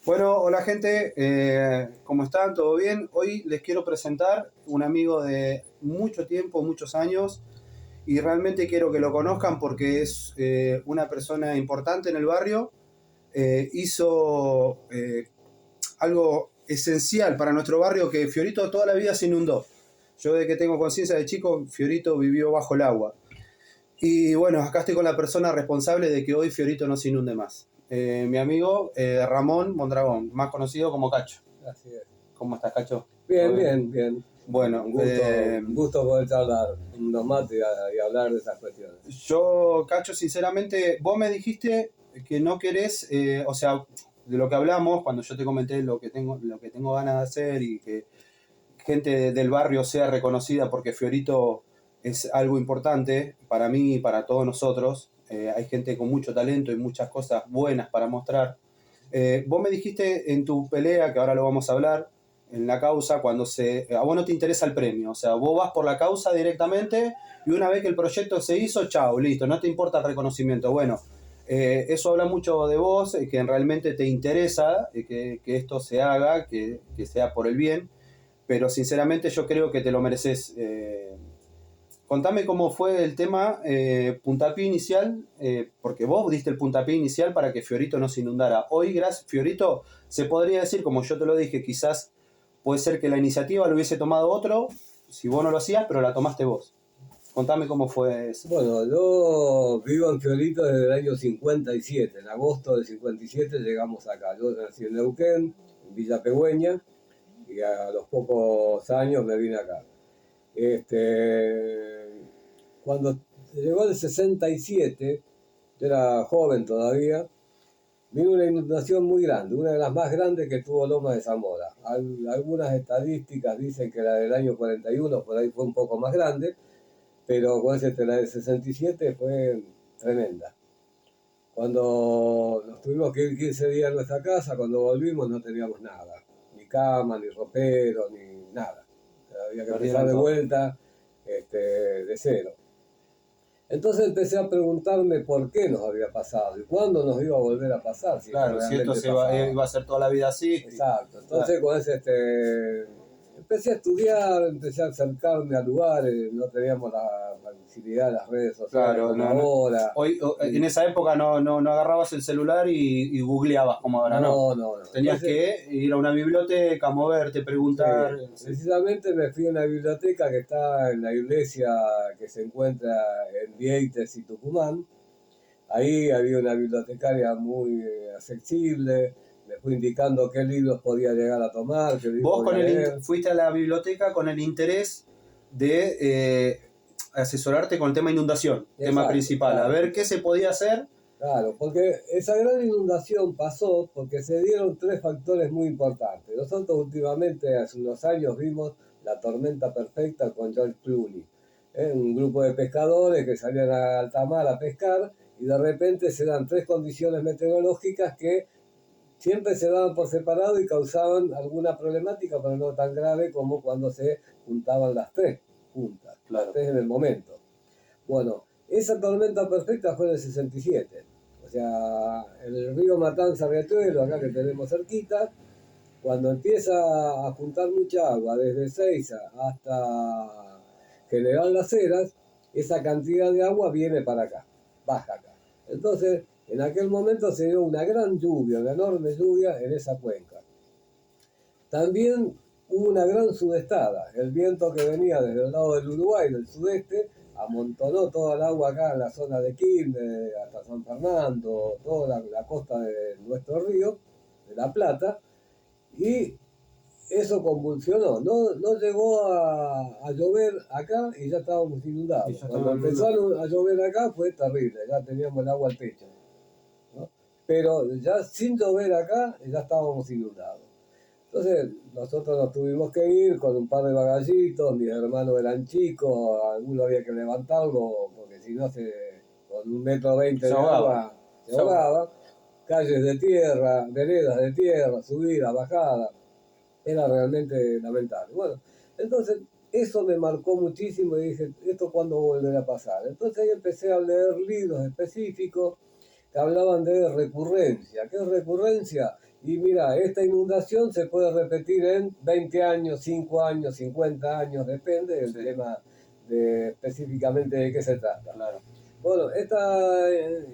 Bueno, hola gente, ¿cómo están? ¿Todo bien? Hoy les quiero presentar un amigo de mucho tiempo, muchos años, y realmente quiero que lo conozcan porque es una persona importante en el barrio. Hizo algo esencial para nuestro barrio que Fiorito toda la vida se inundó. Yo desde que tengo conciencia de chico, Fiorito vivió bajo el agua. Y bueno, acá estoy con la persona responsable de que hoy Fiorito no se inunde más. Mi amigo Ramón Mondragón, más conocido como Cacho. Así es. ¿Cómo estás, Cacho? Bien, bien, bien. Bueno, Un gusto poder charlar unos mates y hablar de esas cuestiones. yo, Cacho, sinceramente, vos me dijiste que no querés, o sea, de lo que hablamos, cuando yo te comenté lo que tengo ganas de hacer y que gente del barrio sea reconocida porque Fiorito es algo importante para mí y para todos nosotros. Hay gente con mucho talento y muchas cosas buenas para mostrar. Vos me dijiste en tu pelea, que ahora lo vamos a hablar, en la causa, a vos no te interesa el premio, o sea, vos vas por la causa directamente y una vez que el proyecto se hizo, chao, listo, no te importa el reconocimiento. Bueno, eso habla mucho de vos, que realmente te interesa que esto se haga, que sea por el bien, pero sinceramente yo creo que te lo mereces. Contame cómo fue el tema puntapié inicial, porque vos diste el puntapié inicial para que Fiorito no se inundara. Hoy, gracias, Fiorito, se podría decir, como yo te lo dije, quizás puede ser que la iniciativa lo hubiese tomado otro, si vos no lo hacías, pero la tomaste vos. Contame cómo fue eso. Bueno, yo vivo en Fiorito desde el año 57. En agosto del 57 llegamos acá. Yo nací en Neuquén, en Villa Pegüeña, y a los pocos años me vine acá. Cuando llegó el 67, yo era joven todavía, vino una inundación muy grande, una de las más grandes que tuvo Loma de Zamora. Algunas estadísticas dicen que la del año 41 por ahí fue un poco más grande, pero la del 67 fue tremenda. Cuando nos tuvimos que ir 15 días a nuestra casa, cuando volvimos no teníamos nada, ni cama, ni ropero, ni nada. Había que empezar de vuelta de cero. Entonces empecé a preguntarme por qué nos había pasado y cuándo nos iba a volver a pasar. Si Claro, si esto iba a ser toda la vida así. Exacto. Entonces, empecé a estudiar, empecé a acercarme a lugares, no teníamos la facilidad de las redes sociales Claro, como no, ahora. hoy, en esa época no agarrabas el celular y googleabas como ahora, ¿no? No. Tenías que ir a una biblioteca, moverte, preguntar. Sí, precisamente me fui a una biblioteca que está en la iglesia que se encuentra en Vieites y Tucumán. Ahí había una bibliotecaria muy accesible, me fue indicando qué libros podía llegar a tomar, qué libros Vos podía leer. fuiste a la biblioteca con el interés de asesorarte con el tema inundación, exacto, tema principal, claro, a ver qué se podía hacer. Claro, porque esa gran inundación pasó porque se dieron tres factores muy importantes. Nosotros últimamente, hace unos años, vimos La tormenta perfecta con George Clooney. Un grupo de pescadores que salían a alta mar a pescar y de repente se dan tres condiciones meteorológicas que siempre se daban por separado y causaban alguna problemática, pero no tan grave como cuando se juntaban las tres juntas, claro, las tres en el momento. Bueno, esa tormenta perfecta fue en el 67. O sea, en el río Matanza Riachuelo, acá que tenemos cerquita, cuando empieza a juntar mucha agua, desde Seiza hasta General Las Heras, esa cantidad de agua viene para acá, baja acá. Entonces, en aquel momento se dio una gran lluvia, una enorme lluvia en esa cuenca. También hubo una gran sudestada. El viento que venía desde el lado del Uruguay, del sudeste, amontonó toda el agua acá en la zona de Quilmes, hasta San Fernando, toda la costa de nuestro río, de La Plata, y eso convulsionó. No llegó a llover acá y ya estábamos inundados. Cuando empezó a llover acá fue terrible, ya teníamos el agua al pecho, ¿no? Pero ya sin llover acá ya estábamos inundados. Entonces nosotros nos tuvimos que ir con un par de bagallitos, mis hermanos eran chicos, alguno había que levantarlo porque si no con 1,20 m de agua se ahogaba. Calles de tierra, veredas de tierra, subida, bajada, era realmente lamentable. Bueno, entonces eso me marcó muchísimo y dije, ¿esto cuándo volverá a pasar? Entonces ahí empecé a leer libros específicos. que hablaban de recurrencia. ¿Qué es recurrencia? Y mira, esta inundación se puede repetir en 20 años, 5 años, 50 años, depende del tema de específicamente de qué se trata. Claro. Bueno, esta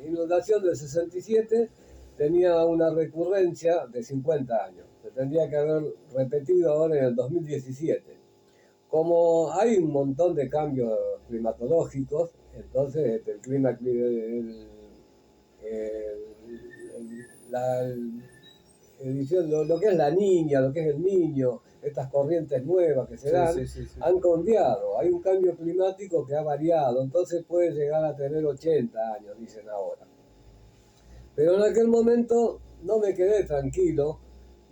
inundación del 67 tenía una recurrencia de 50 años. Se tendría que haber repetido ahora en el 2017. Como hay un montón de cambios climatológicos, entonces el clima, lo que es la niña, lo que es el niño, estas corrientes nuevas que se dan, han cambiado. Hay un cambio climático que ha variado, entonces puede llegar a tener 80 años, dicen ahora. Pero en aquel momento no me quedé tranquilo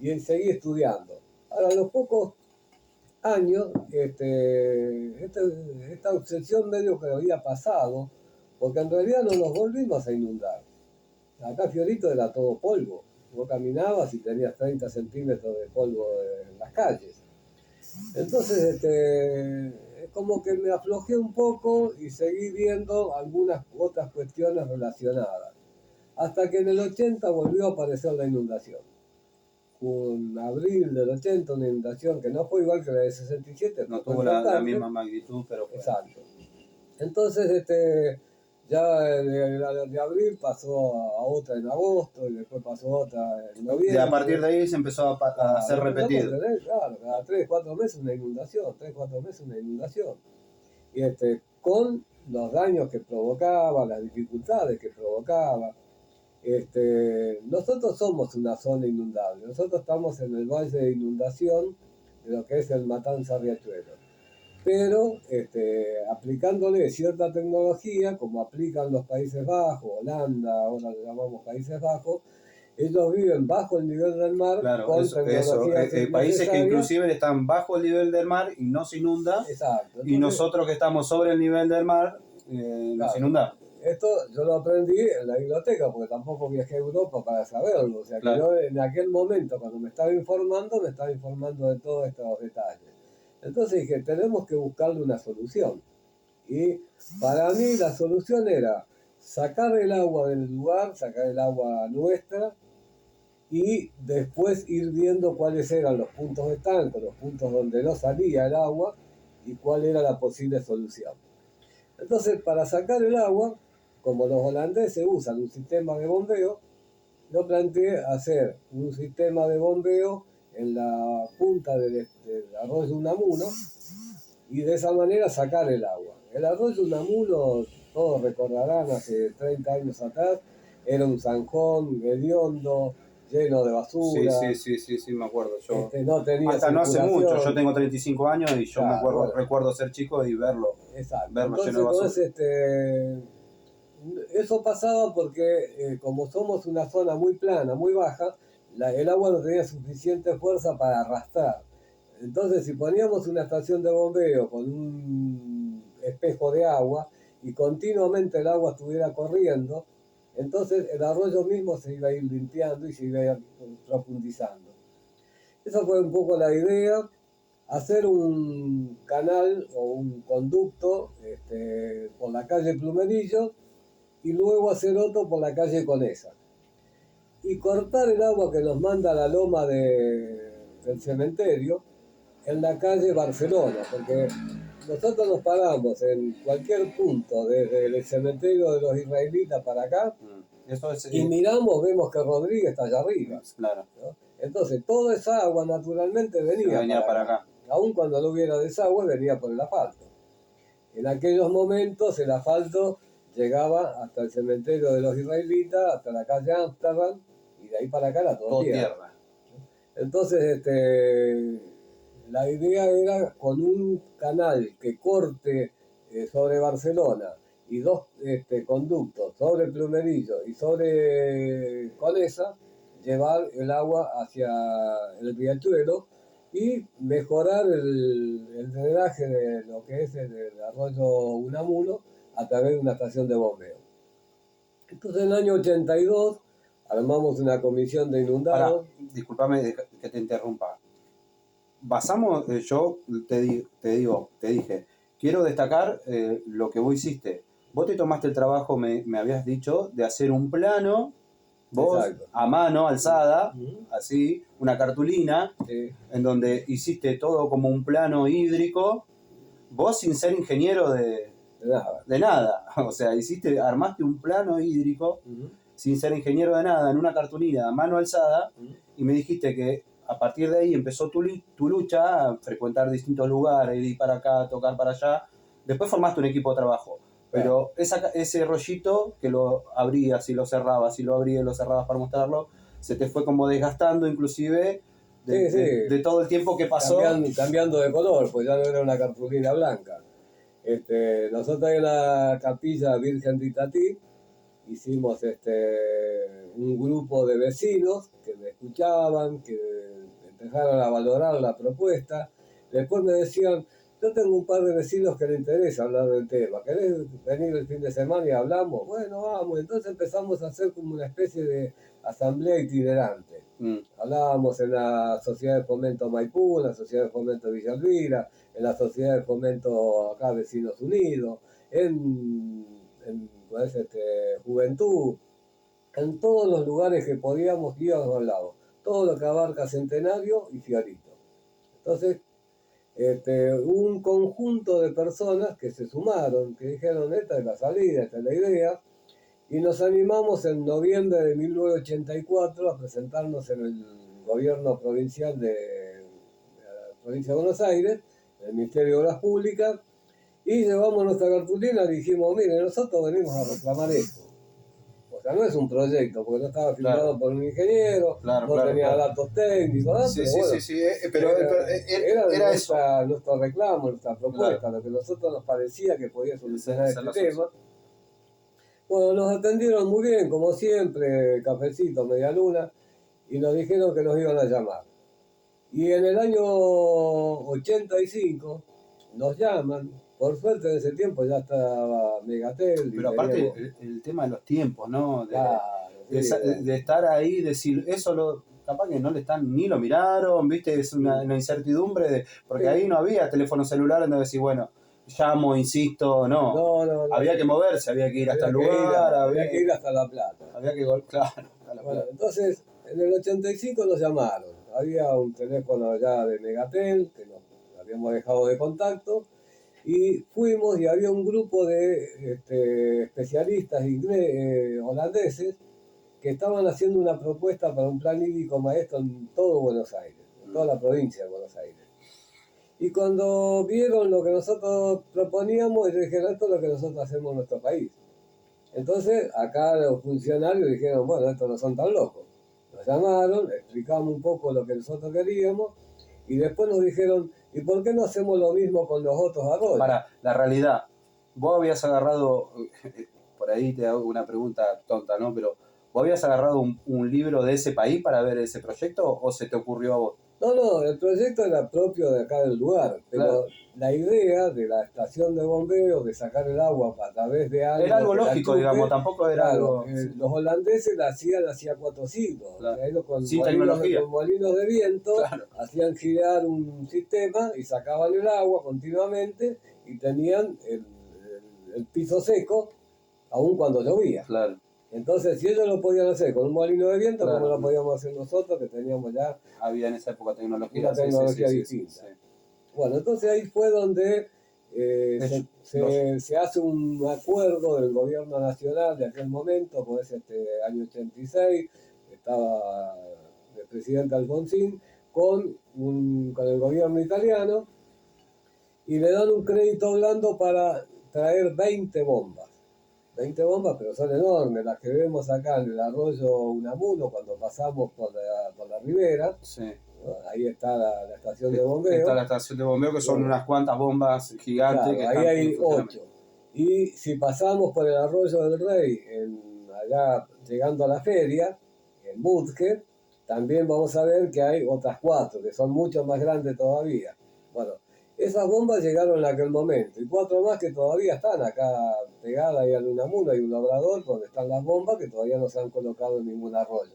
y seguí estudiando. Ahora, a los pocos años, esta obsesión medio que había pasado, porque en realidad no nos volvimos a inundar. Acá Fiorito era todo polvo. Vos caminabas y tenías 30 centímetros de polvo en las calles. Entonces, es como que me aflojé un poco y seguí viendo algunas otras cuestiones relacionadas. Hasta que en el 80 volvió a aparecer la inundación. En abril del 80, una inundación que no fue igual que la de 67. No tuvo la misma magnitud, pero fue. Exacto. entonces ya de abril pasó a otra en agosto y después pasó otra en noviembre. Y a partir de ahí se empezó a ser repetido. Claro, cada 3, 4 meses una inundación, 3, 4 meses una inundación. Y con los daños que provocaba, las dificultades que provocaba. Nosotros somos una zona inundable, nosotros estamos en el valle de inundación de lo que es el Matanza Riachuelo, pero aplicándole cierta tecnología, como aplican los Países Bajos, Holanda, ahora le llamamos Países Bajos, ellos viven bajo el nivel del mar. Claro, con países que inclusive están bajo el nivel del mar y no se inunda. Exacto. Entonces, y nosotros que estamos sobre el nivel del mar, nos inundamos. Esto yo lo aprendí en la biblioteca, porque tampoco viajé a Europa para saberlo. O sea, que yo en aquel momento, cuando me estaba informando de todos estos detalles. Entonces dije, tenemos que buscarle una solución. Y para mí la solución era sacar el agua del lugar, sacar el agua nuestra, y después ir viendo cuáles eran los puntos de estanco, los puntos donde no salía el agua, y cuál era la posible solución. Entonces, para sacar el agua, como los holandeses usan un sistema de bombeo, yo planteé hacer un sistema de bombeo en la punta del arroyo Unamuno y de esa manera sacar el agua. El arroyo Unamuno, todos recordarán, hace 30 años atrás, era un zanjón hediondo, lleno de basura. Sí, me acuerdo. Yo, no tenía hasta no hace mucho, yo tengo 35 años y yo me acuerdo, bueno, recuerdo ser chico y verlo. Exacto. Verlo lleno de basura. Entonces, eso pasaba porque como somos una zona muy plana, muy baja, el agua no tenía suficiente fuerza para arrastrar. Entonces, si poníamos una estación de bombeo con un espejo de agua y continuamente el agua estuviera corriendo, entonces el arroyo mismo se iba a ir limpiando y se iba a ir profundizando. Esa fue un poco la idea, hacer un canal o un conducto por la calle Plumerillo y luego hacer otro por la calle Conesa. Y cortar el agua que nos manda la loma del cementerio en la calle Barcelona, porque nosotros nos paramos en cualquier punto, desde el cementerio de los israelitas para acá, y miramos, vemos que Rodríguez está allá arriba. Claro. ¿No? Entonces, toda esa agua naturalmente venía para acá. Aún cuando no hubiera desagüe, venía por el asfalto. En aquellos momentos, el asfalto llegaba hasta el cementerio de los israelitas, hasta la calle Amsterdam, y de ahí para acá era todo tierra. Entonces, la idea era con un canal que corte sobre Barcelona y dos conductos sobre Plumerillo y sobre Conesa, llevar el agua hacia el riachuelo y mejorar el drenaje de lo que es el arroyo Unamuno a través de una estación de bombeo. Entonces en el año 82 armamos una comisión de inundados. Discúlpame que te interrumpa. Yo te dije, quiero destacar lo que vos hiciste, vos te tomaste el trabajo, me habías dicho, de hacer un plano, vos Exacto. a mano, alzada, Ujú. así, una cartulina, Sí, en donde hiciste todo como un plano hídrico, vos sin ser ingeniero de nada. de nada, o sea, armaste un plano hídrico Ujú, sin ser ingeniero de nada, en una cartulina a mano alzada, ujú. y me dijiste que a partir de ahí empezó tu lucha a frecuentar distintos lugares, ir para acá, tocar para allá. Después formaste un equipo de trabajo. Claro. Pero ese rollito que lo abrías y lo cerrabas y lo abrías y lo cerrabas para mostrarlo, se te fue como desgastando inclusive Sí, sí, de todo el tiempo que pasó. cambiando de color, pues ya no era una cartulina blanca. Nosotros en la capilla Virgen de Itatí hicimos un grupo de vecinos que me escuchaban, que empezaron a valorar la propuesta. Después me decían, yo tengo un par de vecinos que les interesa hablar del tema, ¿querés venir el fin de semana y hablamos? Bueno, vamos. Entonces empezamos a hacer como una especie de asamblea itinerante. Mm, Hablábamos en la Sociedad de Fomento Maipú, en la Sociedad de Fomento Villa Elvira, en la Sociedad de Fomento acá Vecinos Unidos, pues, Juventud, en todos los lugares que podíamos íbamos al lado, todo lo que abarca Centenario y Fiorito. Entonces, un conjunto de personas que se sumaron, que dijeron, esta es la salida, esta es la idea, y nos animamos en noviembre de 1984 a presentarnos en el gobierno provincial de la provincia de Buenos Aires, el Ministerio de Obras Públicas, y llevamos nuestra cartulina y dijimos, mire, nosotros venimos a reclamar esto. O sea, no es un proyecto, porque no estaba firmado claro, por un ingeniero, claro, no claro, tenía claro. datos técnicos, ¿no? Sí, Pero sí, bueno, sí, sí, era, era eso. nuestro reclamo, nuestra propuesta, Claro, lo que a nosotros nos parecía que podía solucionar esa es este la solución. tema. Bueno, nos atendieron muy bien, como siempre, cafecito, media luna, y nos dijeron que nos iban a llamar. Y en el año 85 nos llaman, por suerte en ese tiempo ya estaba Megatel y Pero aparte teníamos... el tema de los tiempos, ¿no? Claro, sí, De estar ahí, decir, eso capaz que no le están, ni lo miraron, ¿viste? Es una incertidumbre, porque ahí sí. no había teléfono celular donde decir, bueno, llamo, insisto, no. No, no, no. Había que moverse, había que ir hasta el lugar, Había que ir hasta La Plata. había que, claro, a la Bueno, plata. entonces en el 85 nos llamaron. Había un teléfono ya de Megatel que nos habíamos dejado de contacto y fuimos y había un grupo de especialistas holandeses que estaban haciendo una propuesta para un plan hídrico maestro en todo Buenos Aires, en toda la provincia de Buenos Aires. Y cuando vieron lo que nosotros proponíamos, ellos dijeron, esto es lo que nosotros hacemos en nuestro país. Entonces, acá los funcionarios dijeron, bueno, estos no son tan locos. Nos llamaron, explicamos un poco lo que nosotros queríamos y después nos dijeron, ¿y por qué no hacemos lo mismo con los otros arroyos? Para la realidad, vos habías agarrado, por ahí te hago una pregunta tonta, ¿no? Pero ¿vos habías agarrado un libro de ese país para ver ese proyecto o se te ocurrió a vos? No, no, el proyecto era propio de acá del lugar, Claro. pero la idea de la estación de bombeo, de sacar el agua a través de Era algo algo que la lógico, chupe, digamos, tampoco era claro, algo. Sí, los holandeses la hacían hacía 4 siglos, o claro. sea, ellos Sin tecnología. con molinos de viento Claro. hacían girar un sistema y sacaban el agua continuamente y tenían el piso seco aun cuando llovía. Claro. Entonces, si ellos lo podían hacer con un molino de viento, Claro. ¿cómo lo podíamos hacer nosotros que teníamos ya Había en esa época tecnología. una tecnología Sí, distinta? sí. Bueno, entonces ahí fue donde Los- se hace un acuerdo del gobierno nacional de aquel momento, pues año 86, estaba el presidente Alfonsín, con el gobierno italiano, y le dan un crédito blando para traer 20 bombas. 20 bombas, pero son enormes, las que vemos acá en el arroyo Unamuno cuando pasamos por la ribera. Sí. ¿No? Ahí está la estación de bombeo. Está la estación de bombeo, que son Bueno, unas cuantas bombas gigantes. claro, Que ahí están hay en funcionamiento. 8. Y si pasamos por el arroyo del Rey, allá llegando a la feria, en Butger, también vamos a ver que hay otras 4, que son mucho más grandes todavía. Bueno, esas bombas llegaron en aquel momento, y 4 más que todavía están acá pegadas ahí al Unamuno, hay un obrador donde están las bombas que todavía no se han colocado en ningún arroyo.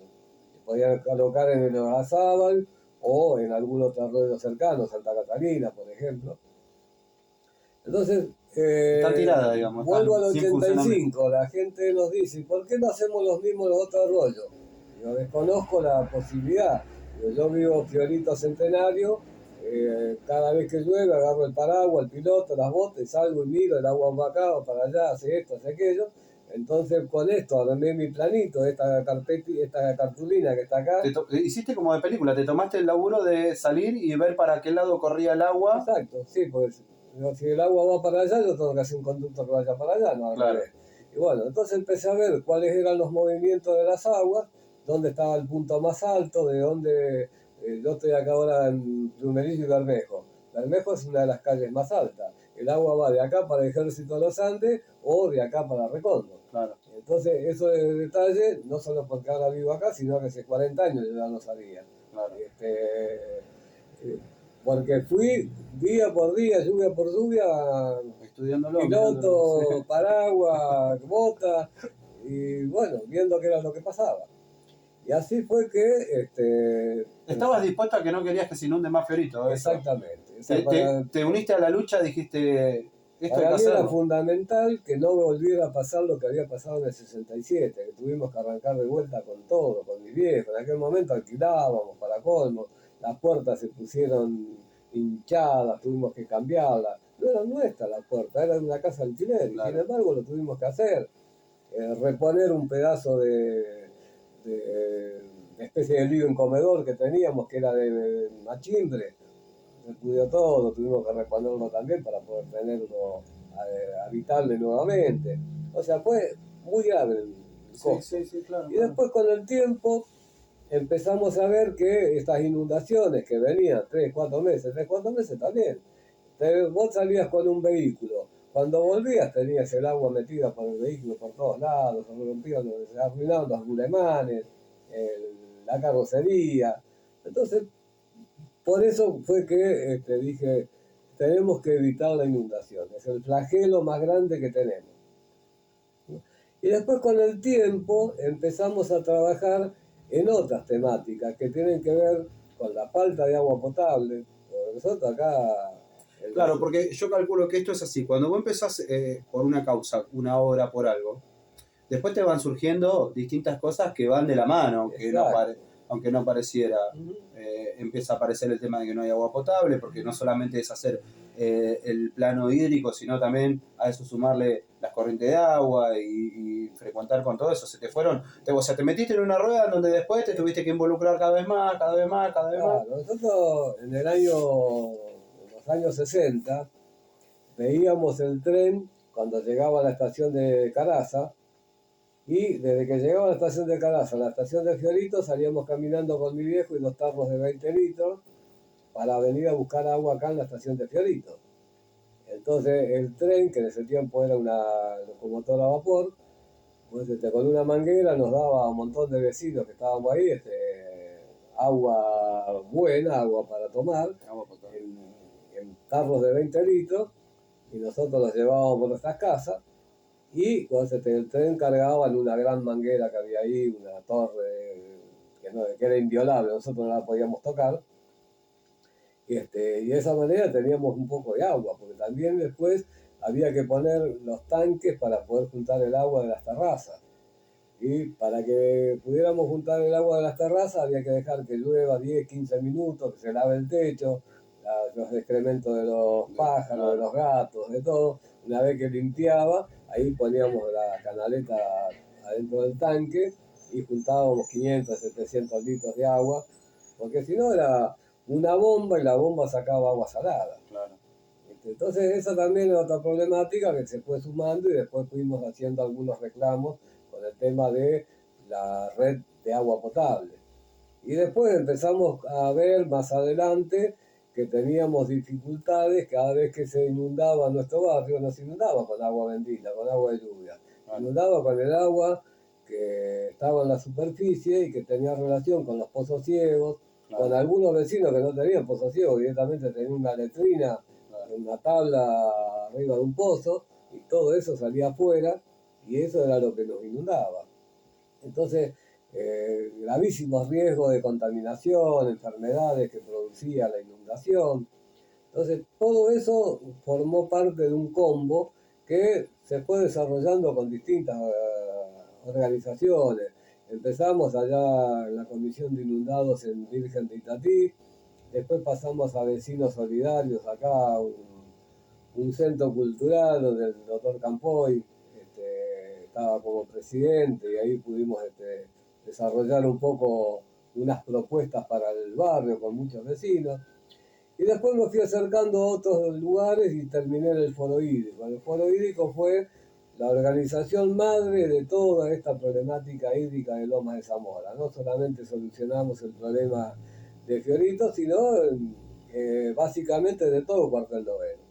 Se podían colocar en el Orazábal o en algún otro arroyo cercano, Santa Catalina, por ejemplo. Entonces, Están tiradas, digamos. Vuelvo al Están sin funcionamiento. 85, la gente nos dice, ¿por qué no hacemos los mismos los otros arroyos? Yo desconozco la posibilidad. Yo vivo Fiorito Centenario, cada vez que llueve agarro el paraguas, el piloto, las botas, y salgo y miro, el agua va acá, va para allá, hace esto, hace aquello. Entonces con esto armé mi planito, esta cartulina que está acá. Hiciste como de película, te tomaste el laburo de salir y ver para qué lado corría el agua. Exacto, sí, pues si el agua va para allá, yo tengo que hacer un conducto que vaya para allá, no al Claro. revés. Y bueno, entonces empecé a ver cuáles eran los movimientos de las aguas, dónde estaba el punto más alto, de dónde yo estoy acá ahora en Plumerillo y Bermejo. Bermejo es una de las calles más altas. El agua va de acá para el Ejército de los Andes o de acá para Recondo. Claro. Entonces, eso de detalle, no solo porque ahora vivo acá, sino que hace 40 años yo ya lo sabía. Claro. Porque fui día por día, lluvia por lluvia, Estudiándolo. piloto, paraguas, botas, y bueno, viendo qué era lo que pasaba. Y así fue que... Estabas dispuesto a que no querías que se inunde más Fiorito. Exactamente. Te uniste a la lucha, dijiste, esto hay que Para mí era hacerlo. fundamental que no volviera a pasar lo que había pasado en el 67, que tuvimos que arrancar de vuelta con todo, con mi viejo. En aquel momento alquilábamos para colmo, las puertas se pusieron hinchadas, tuvimos que cambiarlas. No era nuestra la puerta, era de una casa de alquiler, y sin embargo lo tuvimos que hacer. Reponer un pedazo de especie de living comedor que teníamos, que era de machimbre, se pudrió todo, tuvimos que reponerlo también para poder tenerlo habitable nuevamente. O sea, fue muy grave el costo. Sí, claro. Y después con el tiempo empezamos a ver que estas inundaciones que venían 3-4 meses también. Vos salías con un vehículo, cuando volvías tenías el agua metida por el vehículo por todos lados, se arruinaban los gulemanes, la carrocería. Entonces, por eso fue que dije, tenemos que evitar la inundación, es el flagelo más grande que tenemos. Y después con el tiempo empezamos a trabajar en otras temáticas que tienen que ver con la falta de agua potable. Nosotros acá... Claro, porque yo calculo que esto es así. Cuando vos empezás por una causa, una obra, por algo, después te van surgiendo distintas cosas que van de la mano, aunque no pareciera. Empieza a aparecer el tema de que no hay agua potable, porque no solamente es hacer el plano hídrico, sino también a eso sumarle las corrientes de agua y frecuentar con todo eso. O sea, te metiste en una rueda donde después te tuviste que involucrar cada vez más. Nosotros en los años 60, veíamos el tren cuando llegaba a la estación de Caraza, y desde que llegaba a la estación de Caraza a la estación de Fiorito salíamos caminando con mi viejo y los tarros de 20 litros para venir a buscar agua acá en la estación de Fiorito. Entonces el tren, que en ese tiempo era una locomotora a vapor, pues con una manguera nos daba a un montón de vecinos que estábamos ahí agua buena, agua para tomar, en tarros de 20 litros, y nosotros los llevábamos por nuestras casas. Y cuando el tren cargaba en una gran manguera que había ahí, una torre que era inviolable, nosotros no la podíamos tocar. Y de esa manera teníamos un poco de agua, porque también después había que poner los tanques para poder juntar el agua de las terrazas. Y para que pudiéramos juntar el agua de las terrazas había que dejar que llueva 10-15 minutos, que se lave el techo, los excrementos de los pájaros, de los gatos, de todo. Una vez que limpiaba, ahí poníamos la canaleta adentro del tanque y juntábamos 500-700 litros de agua, porque si no era una bomba y la bomba sacaba agua salada. Claro. Entonces esa también es otra problemática que se fue sumando, y después fuimos haciendo algunos reclamos con el tema de la red de agua potable. Y después empezamos a ver más adelante que teníamos dificultades cada vez que se inundaba nuestro barrio. No se inundaba con agua bendita, con agua de lluvia. Se inundaba con el agua que estaba en la superficie y que tenía relación con los pozos ciegos, con algunos vecinos que no tenían pozos ciegos, directamente tenían una letrina, una tabla arriba de un pozo, y todo eso salía afuera, y eso era lo que nos inundaba. Entonces, gravísimos riesgos de contaminación, enfermedades que producía la inundación. Entonces, todo eso formó parte de un combo que se fue desarrollando con distintas organizaciones. Empezamos allá en la Comisión de Inundados en Virgen de Itatí, después pasamos a Vecinos Solidarios, acá un centro cultural donde el doctor Campoy estaba como presidente y ahí pudimos desarrollar un poco unas propuestas para el barrio con muchos vecinos. Y después me fui acercando a otros lugares y terminé en el Foro Hídrico. El Foro Hídrico fue la organización madre de toda esta problemática hídrica de Lomas de Zamora. No solamente solucionamos el problema de Fiorito, sino básicamente de todo Cuartel Noveno.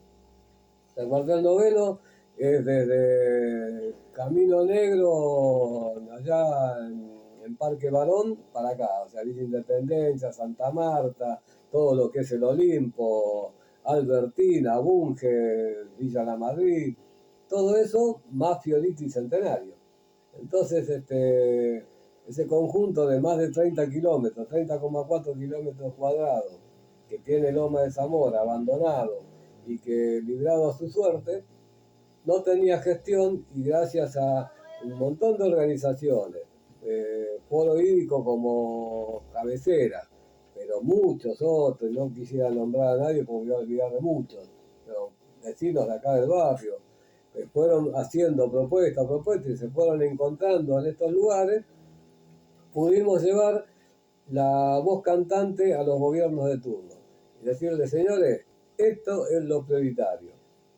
El Cuartel Noveno es desde Camino Negro, allá en Parque Barón, para acá, o sea, Villa Independencia, Santa Marta, todo lo que es el Olimpo, Albertina, Bunge, Villa La Madrid, todo eso más Fiorito y Centenario. Entonces, ese conjunto de más de 30 kilómetros, 30,4 kilómetros cuadrados, que tiene Loma de Zamora abandonado y que, librado a su suerte, no tenía gestión, y gracias a un montón de organizaciones, Foro Hídrico como cabecera, pero muchos otros, no quisiera nombrar a nadie porque me voy a olvidar de muchos, pero vecinos de acá del barrio, fueron haciendo propuestas y se fueron encontrando en estos lugares, pudimos llevar la voz cantante a los gobiernos de turno y decirles, señores, esto es lo prioritario.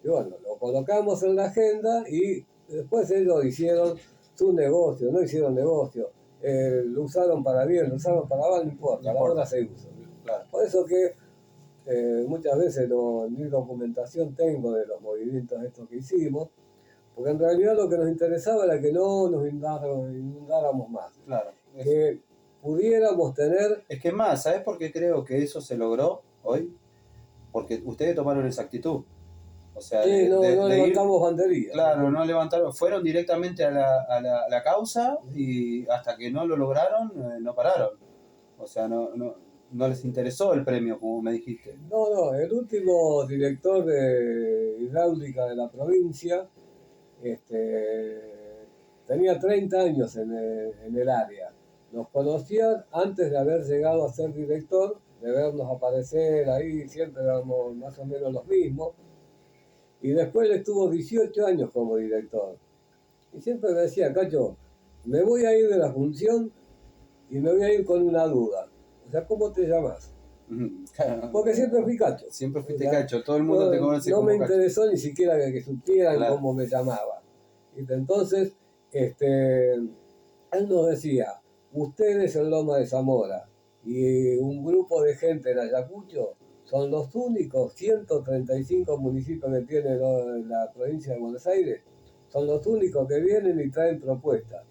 Y bueno, lo colocamos en la agenda y después ellos hicieron su negocio, no hicieron negocio, lo usaron para bien, lo usaron para mal, no importa, la hora se usa. Claro. Por eso que muchas veces ni documentación tengo de los movimientos estos que hicimos, porque en realidad lo que nos interesaba era que no nos inundáramos más. Claro. Que pudiéramos tener... Es que más, ¿sabes por qué creo que eso se logró hoy? Porque ustedes tomaron esa actitud. O sea, sí, no levantamos banderías. Claro, no levantaron, fueron directamente a la causa y hasta que no lo lograron, no pararon. O sea, no les interesó el premio, como me dijiste. No, el último director de hidráulica de la provincia tenía 30 años en el área. Nos conocían antes de haber llegado a ser director, de vernos aparecer ahí, siempre éramos más o menos los mismos. Y después él estuvo 18 años como director. Y siempre me decía, Cacho, me voy a ir de la función y me voy a ir con una duda. O sea, ¿cómo te llamas? Claro. Porque siempre fui Cacho. Siempre fuiste Cacho, todo el mundo te conoce como Cacho. No me interesó ni siquiera que supieran claro. Cómo me llamaba. Entonces, él nos decía, ustedes en Loma de Zamora y un grupo de gente en Ayacucho son los únicos 135 municipios que tiene la provincia de Buenos Aires, son los únicos que vienen y traen propuestas.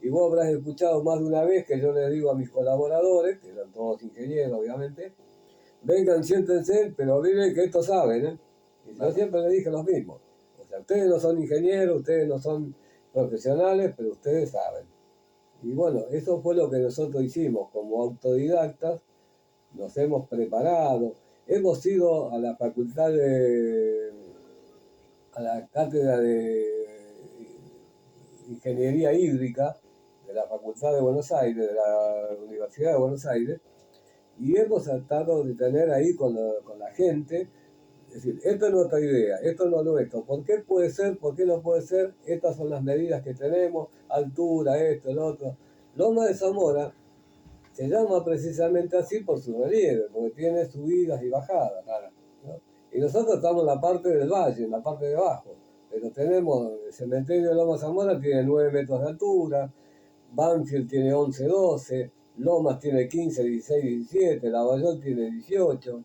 Y vos habrás escuchado más de una vez que yo les digo a mis colaboradores, que eran todos ingenieros obviamente, vengan, siéntense, pero miren que esto saben, ¿eh? Y yo siempre les dije lo mismo. O sea, ustedes no son ingenieros, ustedes no son profesionales, pero ustedes saben. Y bueno, eso fue lo que nosotros hicimos como autodidactas, nos hemos preparado, hemos ido a la facultad a la cátedra de Ingeniería Hídrica de la Facultad de Buenos Aires, de la Universidad de Buenos Aires, y hemos tratado de tener ahí con la gente, es decir, esto es nuestra idea, esto es lo nuestro, ¿por qué puede ser, por qué no puede ser? Estas son las medidas que tenemos, altura, esto, el otro. Loma de Zamora se llama precisamente así por su relieve, porque tiene subidas y bajadas. Claro, ¿no? Y nosotros estamos en la parte del valle, en la parte de abajo, pero tenemos, el cementerio de Loma Zamora tiene 9 metros de altura, Banfield tiene 11, 12, Lomas tiene 15, 16, 17, Lavallol tiene 18,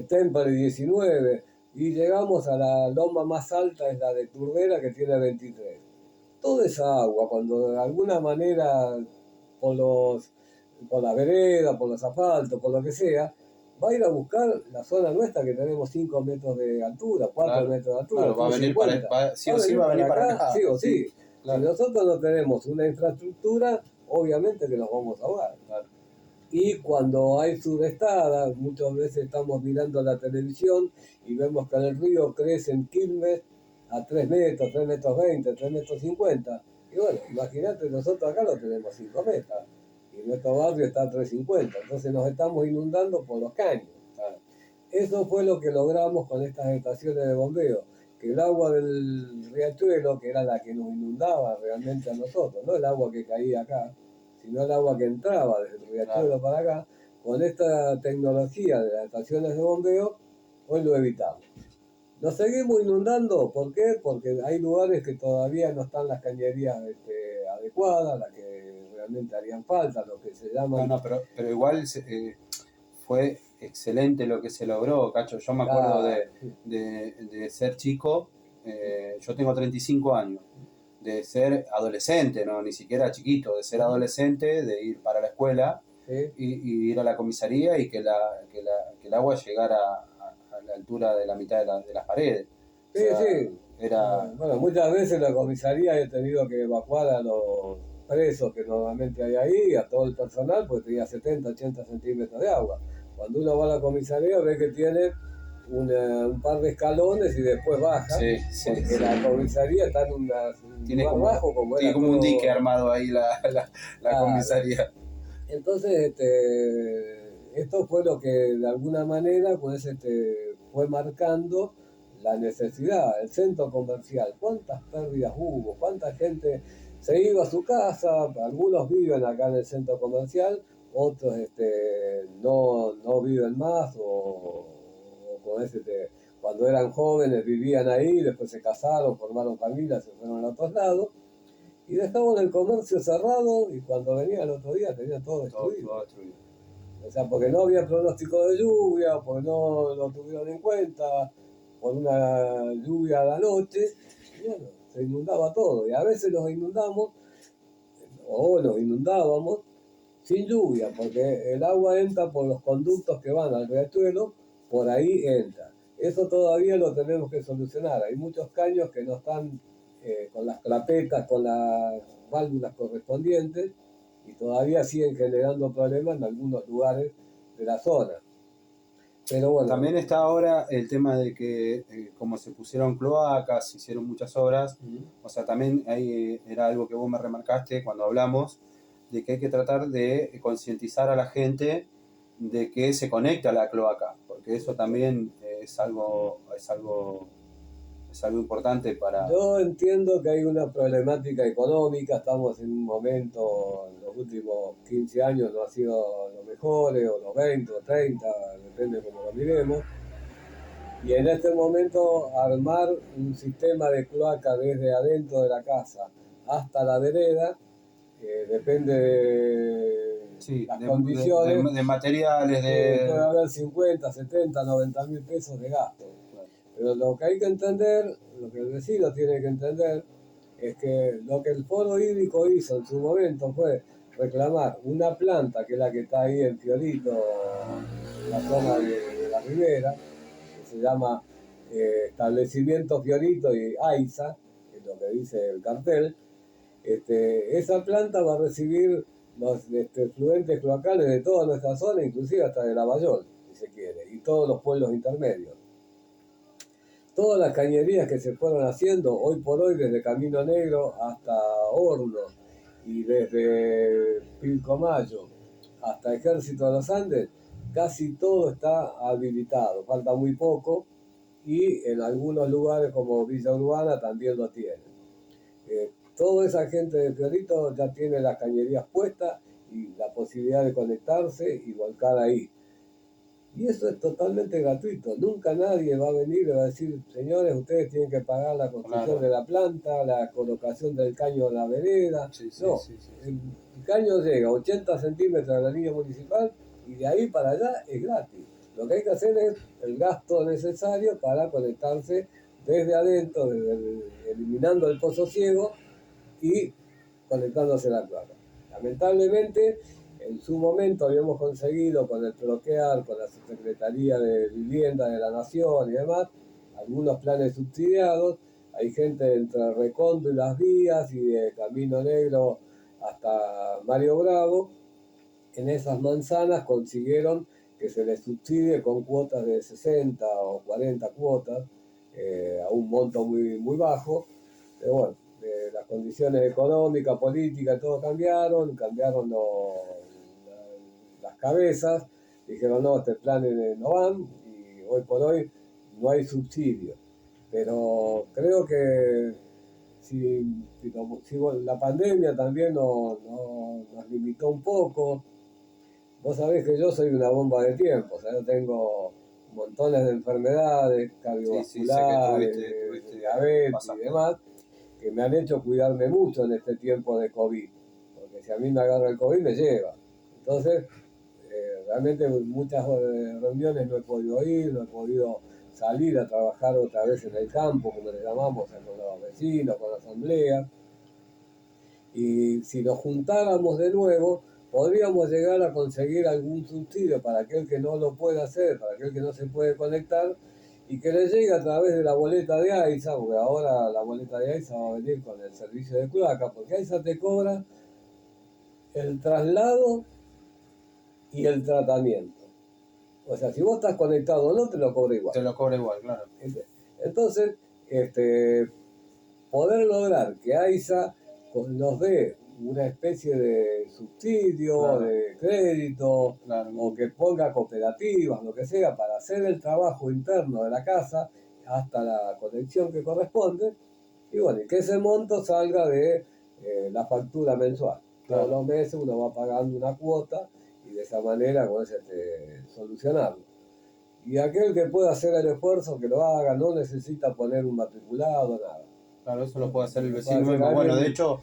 Temple 19, y llegamos a la loma más alta, es la de Turbera, que tiene 23. Toda esa agua, cuando de alguna manera, por la vereda, por los asfaltos, por lo que sea, va a ir a buscar la zona nuestra, que tenemos 5 metros de altura, 4 claro, metros de altura. Claro, va a venir sí o sí va a venir para acá. Sí o sí. Claro. Si nosotros no tenemos una infraestructura, obviamente que nos vamos a ahogar. Claro. Y cuando hay subestadas, muchas veces estamos mirando la televisión y vemos que el río crece en Quilmes a 3 metros, 3 metros 20, 3 metros 50. Y bueno, imagínate, nosotros acá lo tenemos 5 metros y nuestro barrio está a 3,50. Entonces nos estamos inundando por los caños. ¿Sabes? Eso fue lo que logramos con estas estaciones de bombeo, que el agua del riachuelo, que era la que nos inundaba realmente a nosotros, no el agua que caía acá, sino el agua que entraba desde el riachuelo para acá, con esta tecnología de las estaciones de bombeo, hoy lo evitamos. Nos seguimos inundando, ¿por qué? Porque hay lugares que todavía no están las cañerías adecuadas, las que realmente harían falta, lo que se llaman... No, pero igual fue excelente lo que se logró, Cacho. Yo me acuerdo de ser chico, yo tengo 35 años, de ser adolescente, no ni siquiera chiquito, de ser adolescente, de ir para la escuela y ir a la comisaría y que el agua llegara a la altura de la mitad de las paredes. Sí, o sea, sí. Era... Bueno, muchas veces la comisaría he tenido que evacuar a los presos que normalmente hay ahí, a todo el personal, porque tenía 70, 80 centímetros de agua. Cuando uno va a la comisaría ve que tiene un par de escalones y después baja, porque la comisaría está en un lugar bajo, tiene como un dique armado ahí la comisaría. Entonces, esto fue lo que de alguna manera pues, fue marcando la necesidad. El centro comercial, cuántas pérdidas hubo, cuánta gente se iba a su casa, algunos viven acá en el centro comercial, otros no viven más o con cuando eran jóvenes vivían ahí, después se casaron, formaron familias, se fueron a otros lados y dejaban el comercio cerrado y cuando venía el otro día tenía todo destruido. Todo destruido. O sea, porque no había pronóstico de lluvia, porque no lo tuvieron en cuenta, por una lluvia a la noche, y bueno, se inundaba todo. Y a veces nos inundamos, o nos inundábamos, sin lluvia, porque el agua entra por los conductos que van al riachuelo, por ahí entra. Eso todavía lo tenemos que solucionar. Hay muchos caños que no están con las clapetas, con las válvulas correspondientes, y todavía siguen generando problemas en algunos lugares de la zona. Pero bueno. También está ahora el tema de que como se pusieron cloacas, se hicieron muchas obras, o sea, también ahí era algo que vos me remarcaste cuando hablamos, de que hay que tratar de concientizar a la gente de que se conecte a la cloaca, porque eso también es algo importante para... Yo entiendo que hay una problemática económica, estamos en un momento, en los últimos 15 años no ha sido lo mejor, o los 20 o 30, depende cómo lo miremos, y en este momento armar un sistema de cloaca desde adentro de la casa hasta la vereda, depende de las condiciones. De materiales, puede haber 50, 70, 90 mil pesos de gasto. Pero lo que hay que entender, lo que el vecino tiene que entender, es que lo que el Foro Hídrico hizo en su momento fue reclamar una planta, que es la que está ahí en Fiorito, en la zona de la Ribera, que se llama Establecimiento Fiorito y AISA, que es lo que dice el cartel. Esa planta va a recibir los fluentes cloacales de toda nuestra zona, inclusive hasta de Lavallol, si se quiere, y todos los pueblos intermedios. Todas las cañerías que se fueron haciendo hoy por hoy, desde Camino Negro hasta Horno y desde Pilcomayo hasta Ejército de los Andes, casi todo está habilitado, falta muy poco y en algunos lugares como Villa Urbana también lo tienen. Toda esa gente de Fiorito ya tiene las cañerías puestas y la posibilidad de conectarse y volcar ahí. Y eso es totalmente gratuito. Nunca nadie va a venir y va a decir, señores, ustedes tienen que pagar la construcción de la planta, la colocación del caño en la vereda. No, el caño llega a 80 centímetros de la línea municipal y de ahí para allá es gratis. Lo que hay que hacer es el gasto necesario para conectarse desde adentro, eliminando el pozo ciego y conectándose a la placa. Lamentablemente, en su momento habíamos conseguido con el Proquear, con la Secretaría de Vivienda de la Nación y demás, algunos planes subsidiados. Hay gente entre Recondo y Las Vías y de Camino Negro hasta Mario Bravo, en esas manzanas consiguieron que se les subsidie con cuotas de 60 o 40 cuotas, a un monto muy, muy bajo. Pero bueno, las condiciones económicas, políticas, todo cambiaron las cabezas, dijeron no, este plan no van, y hoy por hoy no hay subsidio. Pero creo que si la pandemia también nos limitó un poco. Vos sabés que yo soy una bomba de tiempo, o sea, yo tengo montones de enfermedades Sí, sé que cardiovasculares, de diabetes y pasaste. demás, que me han hecho cuidarme mucho en este tiempo de COVID, porque si a mí me agarra el COVID me lleva. Entonces, realmente muchas reuniones no he podido ir, no he podido salir a trabajar otra vez en el campo, como le llamamos, con los vecinos, con la asamblea. Y si nos juntáramos de nuevo, podríamos llegar a conseguir algún subsidio para aquel que no lo puede hacer, para aquel que no se puede conectar, y que le llegue a través de la boleta de AISA, porque ahora la boleta de AISA va a venir con el servicio de cloaca, porque AISA te cobra el traslado y el tratamiento. O sea, si vos estás conectado o no, te lo cobra igual. Te lo cobra igual, claro. Entonces, poder lograr que AISA nos dé una especie de subsidio, claro, de crédito, claro, o que ponga cooperativas, lo que sea, para hacer el trabajo interno de la casa hasta la conexión que corresponde, y bueno, y que ese monto salga de la factura mensual. claro. Todos los meses uno va pagando una cuota y de esa manera pues, solucionarlo. Y aquel que pueda hacer el esfuerzo, que lo haga, no necesita poner un matriculado, nada. Claro, eso lo puede hacer el Lo vecino puede hacer mismo. Bueno, de alguien, hecho,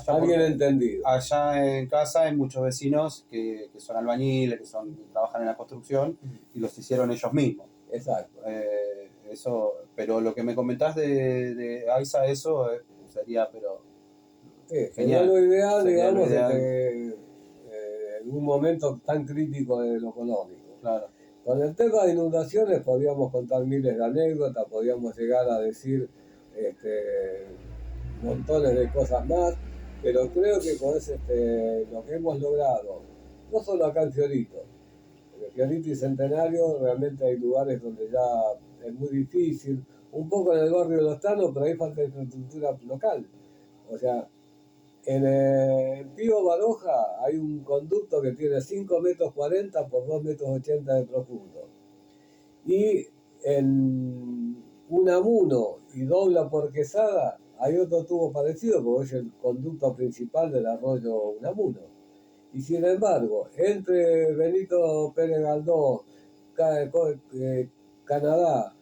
alguien entendido. allá en casa hay muchos vecinos que son albañiles, que trabajan en la construcción y los hicieron ellos mismos. Exacto. Eso, pero lo que me comentás de AISA, eso sería, pero sí, sería genial. lo ideal, Sería lo digamos, ideal. En un momento tan crítico de lo económico. Claro. Con el tema de inundaciones podríamos contar miles de anécdotas, podríamos llegar a decir montones de cosas más, pero creo que con lo que hemos logrado, no solo acá en Fiorito, en Fiorito y Centenario realmente hay lugares donde ya es muy difícil, un poco en el barrio de Los Tanos, pero hay falta de infraestructura local. O sea, en Pío Baroja hay un conducto que tiene 5 metros 40 por 2 metros 80 de profundo. Y en Unamuno y Dobla por Quesada hay otro tubo parecido, porque es el conducto principal del arroyo Unamuno. Y sin embargo, entre Benito Pérez Galdós, Canadá,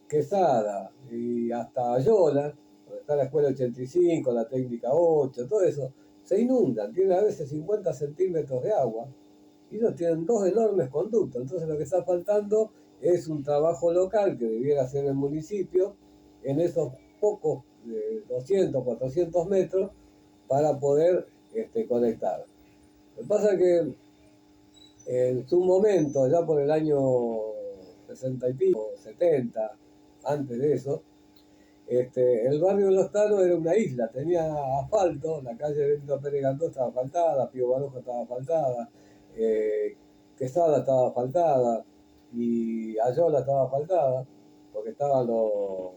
Quesada y hasta Ayola, donde está la escuela 85, la técnica 8, todo eso, se inundan, tienen a veces 50 centímetros de agua y ellos tienen dos enormes conductos. Entonces lo que está faltando es un trabajo local que debiera hacer el municipio en esos pocos 200, 400 metros para poder conectar. Lo que pasa es que en su momento, ya por el año 60 y pico, 70, antes de eso, el barrio de Los Tanos era una isla, tenía asfalto, la calle Benito Pérez Galdós estaba asfaltada, Pío Baroja estaba asfaltada, Quesada estaba asfaltada y Ayola estaba asfaltada, porque estaban los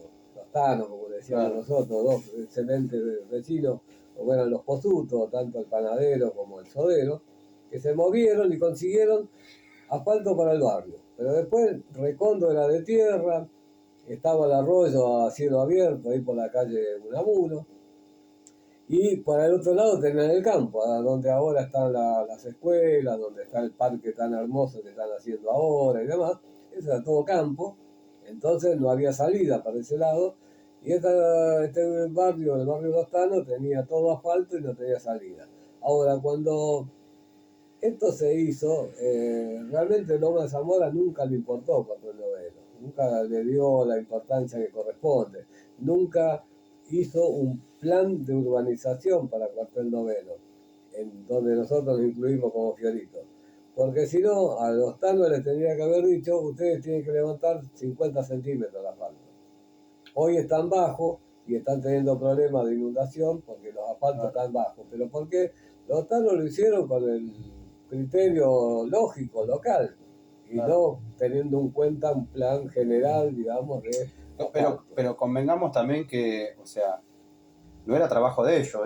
Tanos, como decíamos claro. Nosotros, dos excelentes vecinos, como eran los Pozutos, tanto el panadero como el sodero, que se movieron y consiguieron asfalto para el barrio. Pero después Recondo era de tierra, estaba el arroyo a cielo abierto, ahí por la calle Unamuno, y por el otro lado tenían el campo, donde ahora están las escuelas, donde está el parque tan hermoso que están haciendo ahora y demás, eso era todo campo, entonces no había salida para ese lado, y este barrio, el barrio Los Tanos, tenía todo asfalto y no tenía salida. Ahora, cuando esto se hizo, realmente Loma de Zamora nunca le importó Cuartel Noveno, nunca le dio la importancia que corresponde, nunca hizo un plan de urbanización para Cuartel Noveno, en donde nosotros lo incluimos como Fiorito. Porque si no, a los Tanos les tendría que haber dicho, ustedes tienen que levantar 50 centímetros de asfalto. Hoy están bajos y están teniendo problemas de inundación porque los asfaltos están bajos. ¿Pero por qué? Los tanos lo hicieron con el criterio lógico, local, y Claro. no teniendo en cuenta un plan general, digamos, de No, asfalto. pero convengamos también que, o sea, no era trabajo de ellos.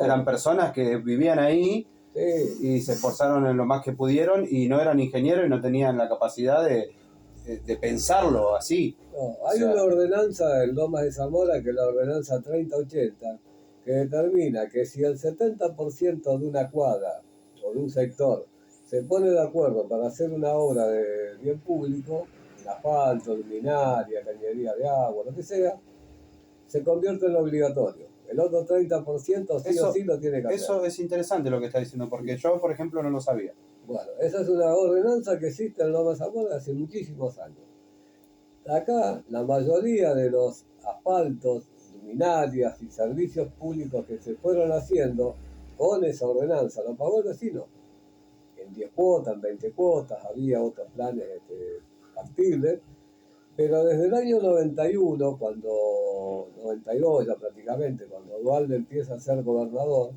Eran No, personas que vivían ahí sí, y se esforzaron en lo más que pudieron y no eran ingenieros y no tenían la capacidad de pensarlo así. no. O Hay una sea, ordenanza en Lomas de Zamora, que es la ordenanza 3080, que determina que si el 70% de una cuadra o de un sector se pone de acuerdo para hacer una obra de bien público, un asfalto, luminaria, cañería de agua, lo que sea, se convierte en obligatorio. El otro 30% sí o sí lo tiene que hacer. eso es interesante lo que está diciendo, porque yo, por ejemplo, no lo sabía. Bueno, esa es una ordenanza que existe en Lomas de Zamora hace muchísimos años. Acá la mayoría de los asfaltos, luminarias y servicios públicos que se fueron haciendo con esa ordenanza lo pagó el vecino. En 10 cuotas, en 20 cuotas, había otros planes factibles, pero desde el año 91, 92 ya prácticamente, cuando Dualde empieza a ser gobernador,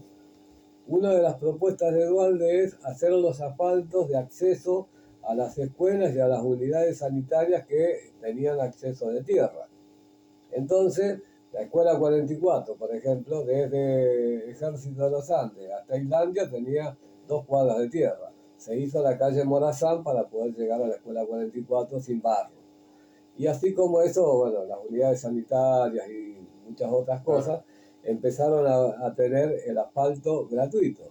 una de las propuestas de Dualde es hacer los asfaltos de acceso a las escuelas y a las unidades sanitarias que tenían acceso de tierra. Entonces, la escuela 44, por ejemplo, desde Ejército de los Andes hasta Islandia tenía 2 cuadras de tierra. Se hizo la calle Morazán para poder llegar a la escuela 44 sin barro. Y así como eso, bueno, las unidades sanitarias y muchas otras cosas empezaron a tener el asfalto gratuito.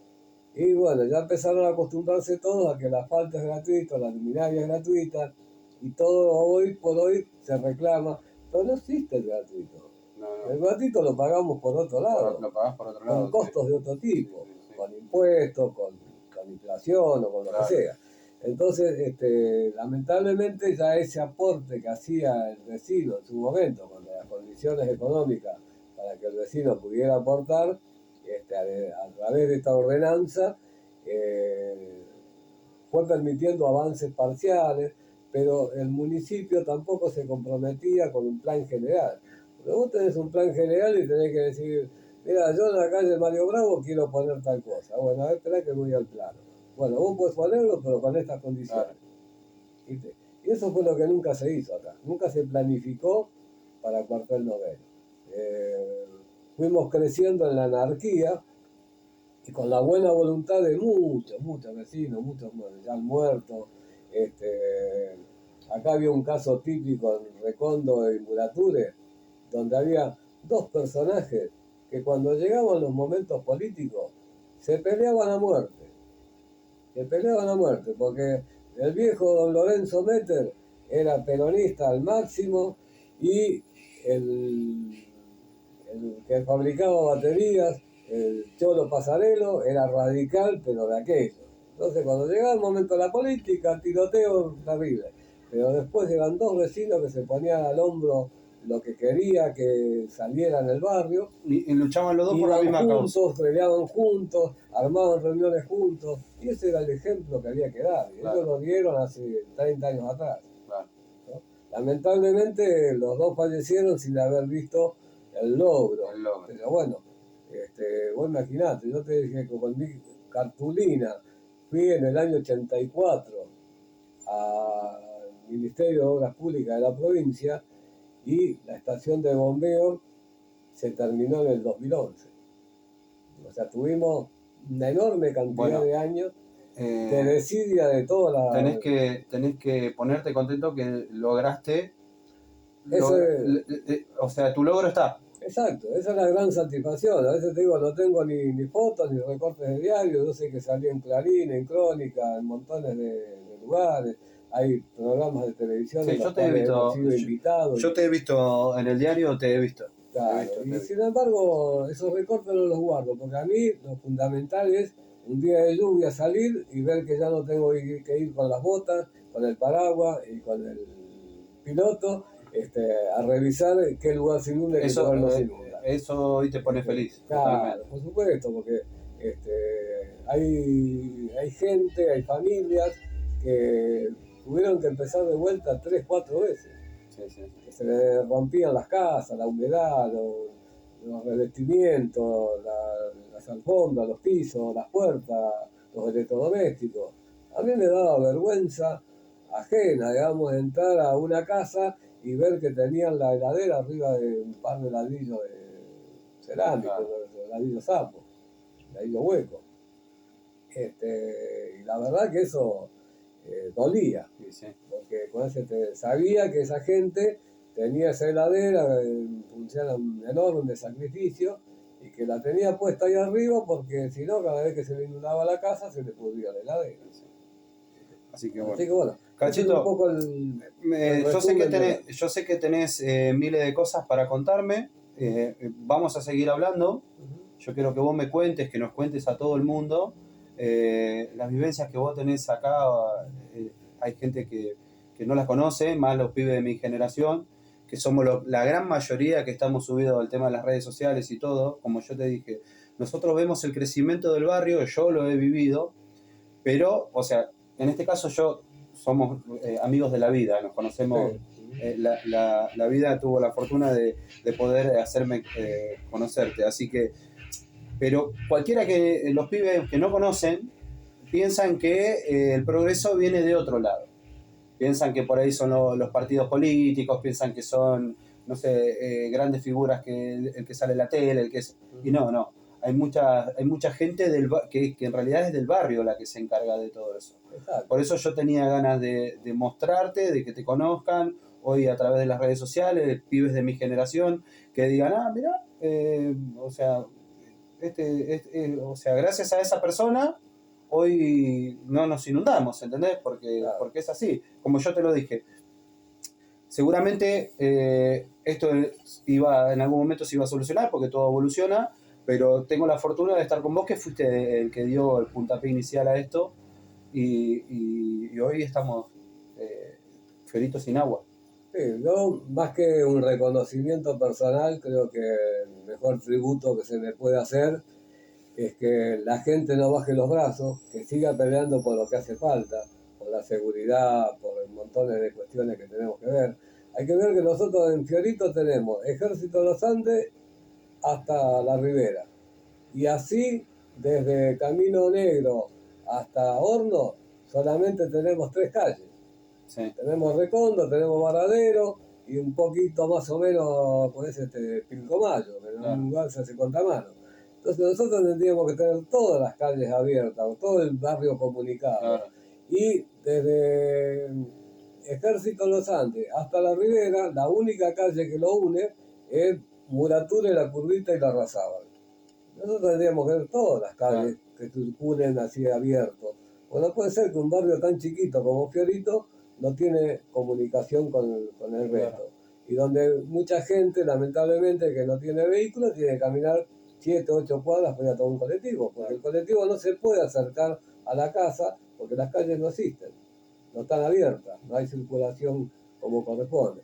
Y bueno, ya empezaron a acostumbrarse todos a que el asfalto es gratuito, la luminaria es gratuita, y todo hoy por hoy se reclama, pero no existe el gratuito. No, El no, gratuito lo pagamos por otro lado, lo pagás por otro con lado. Sí, costos de otro sí, tipo, sí, sí. con impuestos, con inflación o con lo que Claro. sea. Entonces, lamentablemente ya ese aporte que hacía el vecino en su momento, con las condiciones económicas para que el vecino pudiera aportar, a través de esta ordenanza, eh, fue permitiendo avances parciales, pero el municipio tampoco se comprometía con un plan general. Porque vos tenés un plan general y tenés que decir, mira, yo en la calle Mario Bravo quiero poner tal cosa. Bueno, a ver, espera que voy al plano. Bueno, vos podés ponerlo, pero con estas Claro. condiciones. ¿Viste? Y eso fue lo que nunca se hizo acá. Nunca se planificó para Cuartel Noveno. Eh, Fuimos creciendo en la anarquía y con la buena voluntad de muchos vecinos, muchos ya han muerto. Este, Acá había un caso típico en Recondo y Murature, donde había 2 personajes que cuando llegaban los momentos políticos se peleaban a muerte, porque el viejo don Lorenzo Metter era peronista al máximo y el, el que fabricaba baterías, el Cholo Pasarelo, era radical, pero de aquello. Entonces, cuando llegaba el momento de la política, tiroteo terrible. Pero después eran 2 vecinos que se ponían al hombro lo que quería que saliera en el barrio, Y luchaban los dos por la iban misma causa. juntos, peleaban juntos, armaban reuniones juntos, y ese era el ejemplo que había que dar. Y ellos Claro, lo dieron hace 30 años atrás. claro. ¿No? Lamentablemente los dos fallecieron sin haber visto el logro. El logro. Pero bueno, vos imaginate, yo te dije que con mi cartulina fui en el año 84 al Ministerio de Obras Públicas de la provincia y la estación de bombeo se terminó en el 2011. O sea, tuvimos una enorme cantidad Bueno, de años de eh, desidia de toda la... tenés que ponerte contento que lograste. Eso es, O sea, tu logro está. exacto, esa es la gran satisfacción. A veces te digo, no tengo ni fotos ni recortes de diario, yo sé que salí en Clarín, en Crónica, en montones de lugares. Hay programas de televisión Sí, en los yo te he cuales hemos visto. sido invitados. Yo te he visto en el diario, te he visto. Te he Claro, visto, te y he visto. sin embargo, esos recortes no los guardo, porque a mí lo fundamental es un día de lluvia salir y ver que ya no tengo que ir con las botas, con el paraguas y con el piloto, a revisar qué lugar se inunda y qué lugar no se inunda. Eso hoy te pone feliz, Claro, totalmente. por supuesto, porque hay gente, hay familias que tuvieron que empezar de vuelta 3, 4 veces, Sí, sí, sí. que se le rompían las casas, la humedad, los revestimientos, las alfombras, los pisos, las puertas, los electrodomésticos. A mí me daba vergüenza ajena, digamos, entrar a una casa y ver que tenían la heladera arriba de un par de ladrillos de cerámico, de ladrillos sapos, ladrillos huecos. Y la verdad que eso dolía, Sí. porque con ese sabía que esa gente tenía esa heladera en función enorme de sacrificio y que la tenía puesta ahí arriba porque si no, cada vez que se le inundaba la casa se le pudría la heladera. Así que Así que bueno. bueno, Cachito, es un poco yo sé que tenés miles de cosas para contarme. Vamos a seguir hablando. Yo quiero que vos me cuentes, que nos cuentes a todo el mundo las vivencias que vos tenés acá. Hay gente que no las conoce, más los pibes de mi generación, que somos la gran mayoría que estamos subidos al tema de las redes sociales y todo. Como yo te dije, nosotros vemos el crecimiento del barrio, yo lo he vivido, pero, o sea, en este caso somos amigos de la vida, nos conocemos. La vida tuvo la fortuna de poder hacerme conocerte, así que, pero cualquiera que los pibes que no conocen piensan que el progreso viene de otro lado, piensan que por ahí son los partidos políticos, piensan que son, no sé, grandes figuras, que el que sale en la tele, y no. Hay mucha gente que en realidad es del barrio la que se encarga de todo eso. Exacto. Por eso yo tenía ganas de mostrarte, de que te conozcan, hoy a través de las redes sociales, pibes de mi generación, que digan, mirá, o sea, gracias a esa persona, hoy no nos inundamos, ¿entendés? Porque es así. Como yo te lo dije, seguramente esto en algún momento se iba a solucionar porque todo evoluciona, pero tengo la fortuna de estar con vos, que fuiste el que dio el puntapié inicial a esto, y hoy estamos fioritos sin agua. Sí, yo, más que un reconocimiento personal, creo que el mejor tributo que se me puede hacer es que la gente no baje los brazos, que siga peleando por lo que hace falta, por la seguridad, por montones de cuestiones que tenemos que ver. Hay que ver que nosotros en Fiorito tenemos Ejército de los Andes hasta la Ribera. Y así, desde Camino Negro hasta Horno, solamente tenemos 3 calles. Sí. Tenemos Recondo, tenemos Varadero y un poquito más o menos, pues Pilcomayo, que en un lugar se hace contramano. Entonces nosotros tendríamos que tener todas las calles abiertas, todo el barrio comunicado. Claro. Y desde Ejército Los Andes hasta la Ribera, la única calle que lo une es Murature, La Curvita y La Razábal. Nosotros tendríamos que ver todas las calles que circulen así abiertos. Pues no puede ser que un barrio tan chiquito como Fiorito no tiene comunicación con el resto. Y donde mucha gente, lamentablemente, que no tiene vehículo, tiene que caminar 7, 8 cuadras para ir a tomar un colectivo. Porque el colectivo no se puede acercar a la casa porque las calles no existen, no están abiertas, no hay circulación como corresponde.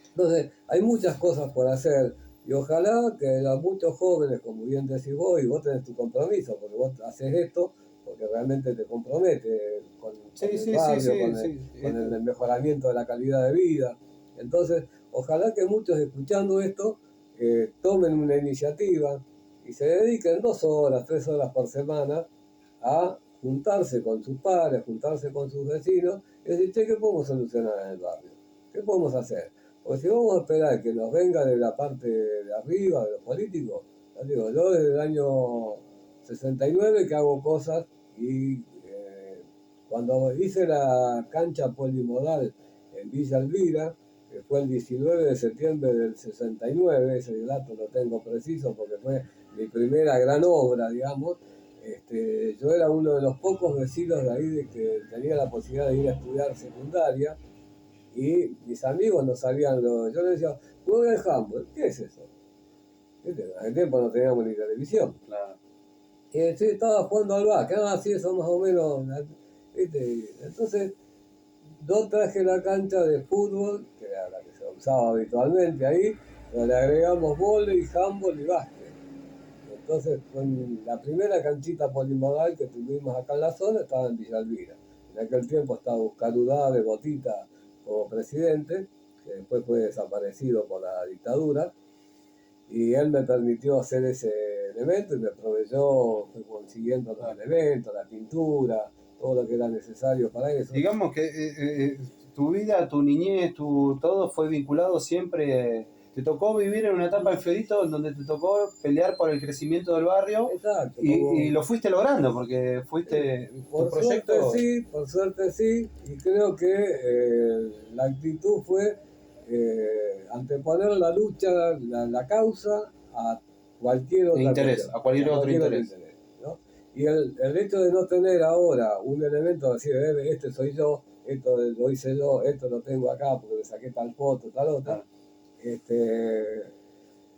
Entonces, hay muchas cosas por hacer. Y ojalá que a muchos jóvenes, como bien decís vos, y vos tenés tu compromiso, porque vos haces esto, porque realmente te compromete con el barrio, con el mejoramiento de la calidad de vida. Entonces, ojalá que muchos escuchando esto tomen una iniciativa y se dediquen 2 horas, 3 horas por semana a juntarse con sus padres, juntarse con sus vecinos y decir, che, ¿qué podemos solucionar en el barrio? ¿Qué podemos hacer? Porque si vamos a esperar que nos venga de la parte de arriba, de los políticos, digo, yo desde el año 69 que hago cosas y cuando hice la cancha polimodal en Villa Elvira, que fue el 19 de septiembre del 69, ese dato lo tengo preciso porque fue mi primera gran obra, digamos, yo era uno de los pocos vecinos de ahí que tenía la posibilidad de ir a estudiar secundaria. Y mis amigos no sabían yo les decía, juega el handball, ¿qué es eso? En aquel tiempo no teníamos ni televisión. Claro. Y sí, estaba jugando al básquet, sí, eso más o menos. ¿Viste? Entonces, yo traje la cancha de fútbol, que era la que se usaba habitualmente ahí, pero le agregamos vóley, handball y básquet. Entonces, con la primera canchita polimodal que tuvimos acá en la zona estaba en Villa Elvira. En aquel tiempo estaba Oscar de Botita como presidente, que después fue desaparecido por la dictadura, y él me permitió hacer ese elementos y me proveyó, fue consiguiendo los elementos, la pintura, todo lo que era necesario para eso. Digamos que tu vida, tu niñez, todo fue vinculado siempre. Te tocó vivir en una etapa en Fiorito en donde te tocó pelear por el crecimiento del barrio. Exacto, Y lo fuiste logrando porque fuiste tu proyecto. Por suerte sí, y creo que la actitud fue anteponer la lucha, la causa a cualquier otra interés, cuestión, a cualquier otro interés. ¿no? Y el hecho de no tener ahora un elemento de decir, este soy yo, esto lo hice yo, esto lo tengo acá porque le saqué tal foto, tal otra,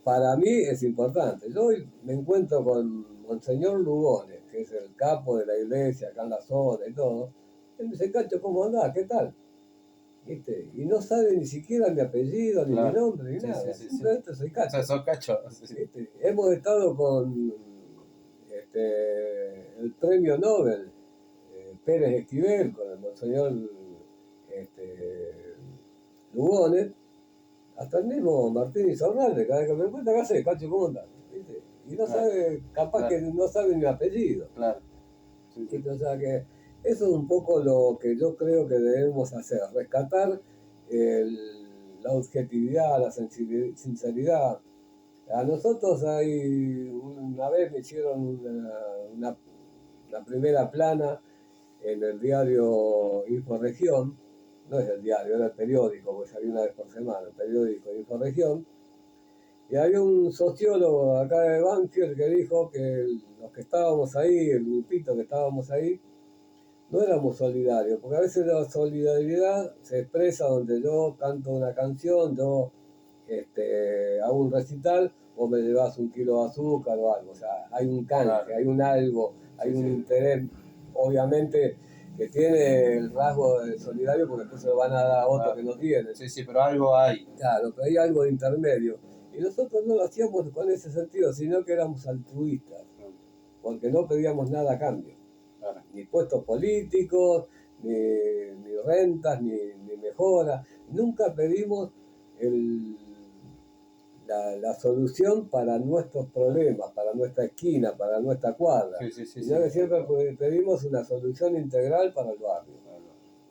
para mí es importante. Yo hoy me encuentro con Monseñor Lugones, que es el capo de la iglesia acá en la zona y todo. Él me dice, Cacho, ¿cómo andás? ¿Qué tal? ¿Viste? Y no sabe ni siquiera mi apellido, ni mi nombre, ni nada. Simplemente soy Cacho. O sea, sos Cacho. ¿Viste? Hemos estado con el premio Nobel, Pérez Esquivel, con el Monseñor Lugones, hasta el mismo Martín Izarralde, cada vez que me encuentra, ¿qué hace? Cacho, ¿cómo andás? ¿Viste? Y no sabe, capaz que no sabe mi apellido. Claro. O sea que eso es un poco lo que yo creo que debemos hacer, rescatar la objetividad, la sinceridad. A nosotros una vez me hicieron una primera plana en el diario Inforegión, no es el diario, era el periódico, porque salía una vez por semana, el periódico Inforegión, y había un sociólogo acá de Banfield que dijo que los que estábamos ahí, el grupito que estábamos ahí, no éramos solidarios, porque a veces la solidaridad se expresa donde yo canto una canción, yo hago un recital, vos me llevas 1 kilo de azúcar o algo, o sea, hay un canje, hay un algo, hay un interés, obviamente, que tiene el rasgo de solidario, porque después se lo van a dar a otros que no tienen. Sí, pero algo hay. Claro, pero hay algo de intermedio. Y nosotros no lo hacíamos con ese sentido, sino que éramos altruistas, porque no pedíamos nada a cambio. Ni puestos políticos, ni rentas, ni mejoras. Nunca pedimos la solución para nuestros problemas, para nuestra esquina, para nuestra cuadra. Sino que siempre pedimos una solución integral para el barrio.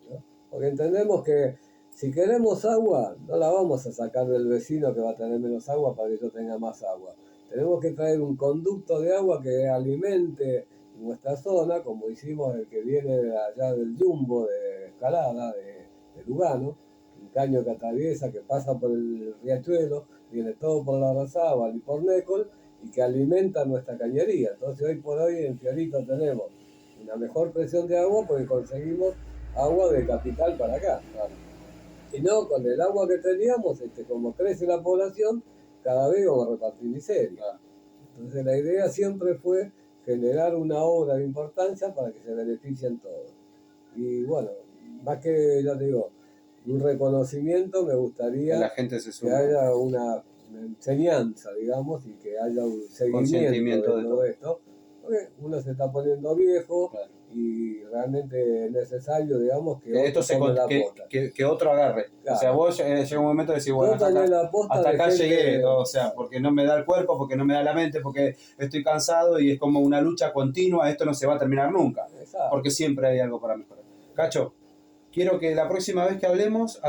¿No? Porque entendemos que si queremos agua, no la vamos a sacar del vecino que va a tener menos agua para que yo tenga más agua. Tenemos que traer un conducto de agua que alimente nuestra zona, como hicimos el que viene de allá del Jumbo de Escalada, de Lugano, un caño que atraviesa, que pasa por el riachuelo, viene todo por la Razábal y por Nécol, y que alimenta nuestra cañería. Entonces hoy por hoy en Fiorito tenemos una mejor presión de agua porque conseguimos agua de capital para acá. Y no, con el agua que teníamos, como crece la población, cada vez vamos a repartir miseria. Entonces la idea siempre fue generar una obra de importancia para que se beneficien todos. Y bueno, más que, ya te digo, un reconocimiento, me gustaría que la gente se sume, que haya una enseñanza, digamos, y que haya un seguimiento de todo esto. Porque uno se está poniendo viejo, claro, y realmente es necesario, digamos, que esto que otro agarre. Claro. O sea, vos llega un momento de decir, bueno, hasta acá llegué, o sea, porque no me da el cuerpo, porque no me da la mente, porque estoy cansado y es como una lucha continua, esto no se va a terminar nunca. Exacto. Porque siempre hay algo para mejorar. Cacho, quiero que la próxima vez que hablemos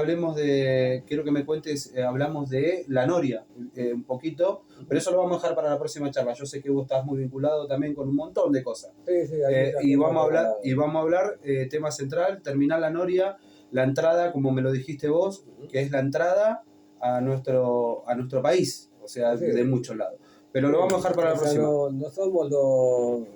quiero que me cuentes, hablamos de la noria, un poquito, pero eso lo vamos a dejar para la próxima charla. Yo sé que vos estás muy vinculado también con un montón de cosas. Sí, y vamos a hablar, tema central, terminar la noria, la entrada, como me lo dijiste vos, que es la entrada a nuestro país, o sea, de muchos lados. Pero lo vamos a dejar para la próxima. No somos los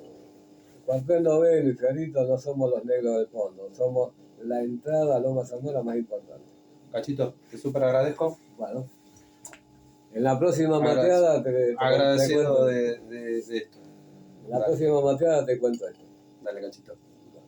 cuartel noveno y Fiorito, no somos los negros del fondo, somos la entrada a Loma Zamora más importante. Cachito, te súper agradezco. Bueno, en la próxima mateada te agradecido de esto. En la próxima mateada te cuento esto. Dale, Cachito.